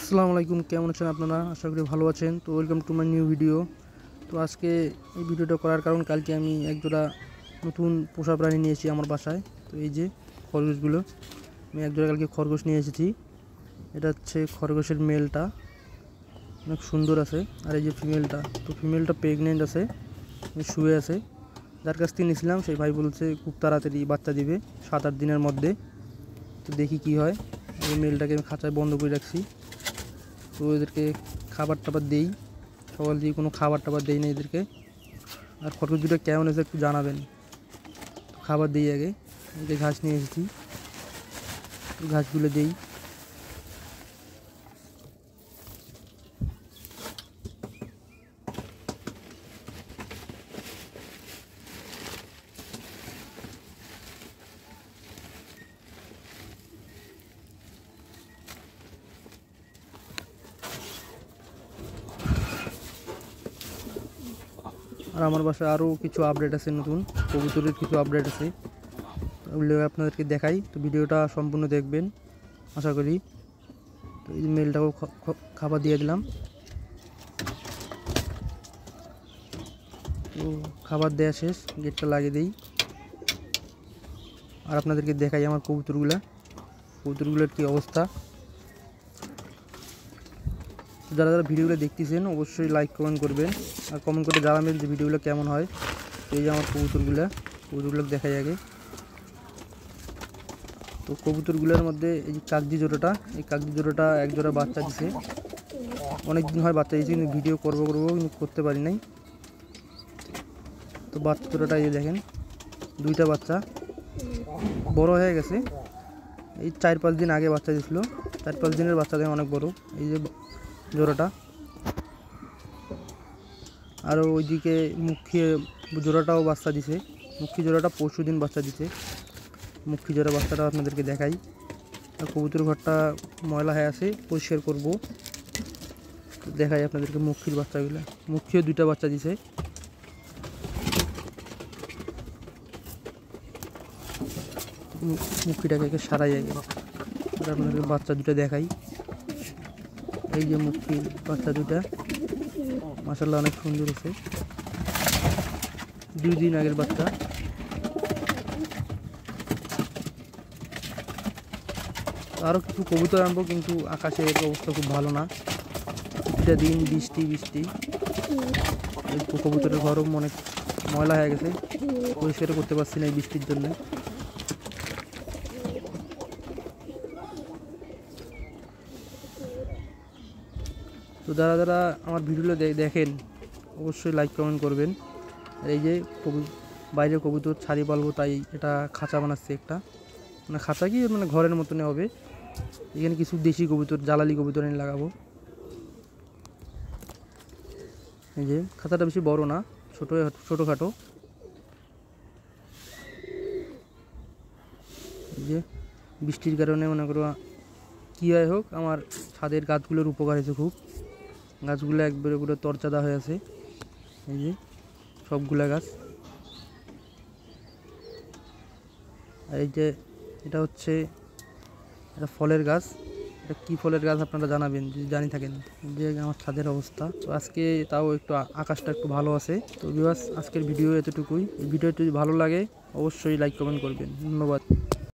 আসসালামু আলাইকুম, কেমন আছেন আপনারা? আশা করি ভালো আছেন। তো welcome to my new video. তো আজকে এই ভিডিওটা করার কারণ, কালকে আমি একজোড়া নতুন পোষা প্রাণী নিয়েছি আমার বাসায়। তো এই যে খরগোশগুলো, আমি একজোড়া কালকে খরগোশ নিয়ে এসেছি। এটা হচ্ছে খরগোশের মেলটা, অনেক সুন্দর আছে। আর এই যে ফিমেলটা, তো ফিমেলটা প্রেগনেন্ট আছে, শুয়ে আছে। যার কাছ থেকে নিয়েছিলাম সেই ভাই বলছে খুব তাড়াতাড়ি বাচ্চা দিবে, 7-8 দিনের মধ্যে। তো দেখি কি হয়। এই মেলটাকে আমি খাঁচায় বন্ধ করে রাখছি। তো এদেরকে খাবার টাবার দেই, সকাল দিয়ে কোনো খাবার টাবার দেই না এদেরকে। আর খরগোশ দুটো কেমন আছে একটু জানাবেন। তো খাবার দিই আগে, এদিকে ঘাস নিয়ে এসেছি, ঘাসগুলো দেই। আর আমার বাসায় আরও কিছু আপডেট আছে, নতুন কবুতরের কিছু আপডেট আছে, ওগুলো আপনাদেরকে দেখাই। তো ভিডিওটা সম্পূর্ণ দেখবেন আশা করি। তো এই মেলটাকেও খাবার দিয়ে দিলাম। তো খাবার দেওয়া শেষ, গেটটা লাগিয়ে দিই। আর আপনাদেরকে দেখাই আমার কবুতরগুলোর কী অবস্থা। যারা যারা ভিডিওগুলো দেখতেছেন অবশ্যই লাইক কমেন্ট করবেন, আর কমেন্ট করে জানাবেন যে ভিডিওগুলো কেমন হয়। এই যে আমার কবুতরগুলো দেখাই আগে। তো কবুতরগুলোর মধ্যে এই যে কাগজি জোড়াটা, এই কাগজি জোড়াটা এক জোড়া বাচ্চা দিছে। অনেক দিন হয় বাচ্চা দিয়েছে, কিন্তু ভিডিও করবো কিন্তু করতে পারি নাই। তো বাচ্চা জোড়াটা এই যে দেখেন, 2টা বাচ্চা বড় হয়ে গেছে। এই 4-5 দিন আগে বাচ্চা দিয়েছিল, 4-5 দিনের বাচ্চা দেখেন অনেক বড় এই যে জোড়াটা। আরও ওইদিকে মুখী জোড়াটাও বাচ্চা দিছে, মুখী জোড়াটা পরশু দিন বাচ্চা দিছে। মুখী জোড়া বাচ্চাটা আপনাদেরকে দেখাই। আর কবুতর ঘরটা ময়লা হয়ে আছে, পরিষ্কার করব। দেখাই আপনাদেরকে মুখীর বাচ্চাগুলো। মুখীও 2টা বাচ্চা দিছে। মুখীটাকে সারাই আগে, আপনাদেরকে বাচ্চা 2টা দেখাই। এই যে মুখী বাচ্চা 2টা, মাশাআল্লাহ অনেক সুন্দর আছে, 2 দিন আগের বাচ্চা। আরও কিছু কবুতর আনবো, কিন্তু আকাশের অবস্থা খুব ভালো না, প্রতিটা দিন বৃষ্টি। এই কবুতরের ঘরও অনেক ময়লা হয়ে গেছে, পরিষ্কার করতে পারছি না এই বৃষ্টির জন্য। তো যারা যারা আমার ভিডিওগুলো দেখেন অবশ্যই লাইক কমেন্ট করবেন। আর এই যে বাইরে কবুতর ছাড়ি পালবো, তাই এটা খাঁচা বানাচ্ছি একটা, মানে খাঁচা কি মানে ঘরের মতনই হবে। এখানে কিছু দেশি কবুতর, জালালি কবুতর এনে লাগাবো। এই যে খাঁচাটা বেশি বড় না, ছোটোখাটো। এই যে বৃষ্টির কারণে মনে করো কী হয় হোক, আমার ছাদের গাছগুলোর উপকার হয়েছে খুব। গাছগুলো একবারে পুরো তরচাদা হয়ে আছে, এই যে সবগুলা গাছ। আর এই যে এটা হচ্ছে এটা ফলের গাছ। এটা কী ফলের গাছ আপনারা জানাবেন যদি জানি থাকেন। যে আমার ছাদের অবস্থা। তো আজকে তাও একটু আকাশটা একটু ভালো আছে। তো ভিউয়ার্স, আজকের ভিডিও এতটুকুই। এই ভিডিওটি যদি ভালো লাগে অবশ্যই লাইক কমেন্ট করবেন। ধন্যবাদ।